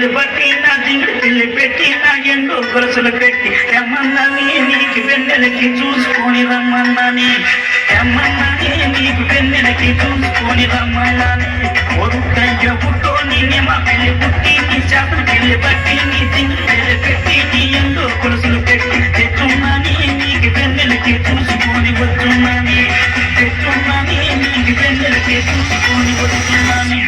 చెల్లి బట్టి నా జింగి చెల్లి పెట్టి నా ఎండో గొలుసులు పెట్టి ఎమ్మన్నాని నీకు వెన్నెలకి చూసుకొని రమ్మన్నాని ఎమ్మన్నాని నీకు వెన్నెలకి చూసుకొని రమ్మన్నాని ఒరుకయ్య పుట్టోని మా పెళ్లి పుట్టి నీ చేపలు చెల్లి బట్టి నీ జింగి చెల్లి పెట్టి నీ ఎండో గొలుసులు పెట్టి తెచ్చున్నాని నీకు వెన్నెలకి చూసుకొని వచ్చున్నాని తెచ్చున్నాని నీకు వెన్నెలకి చూసుకొని వచ్చున్నాని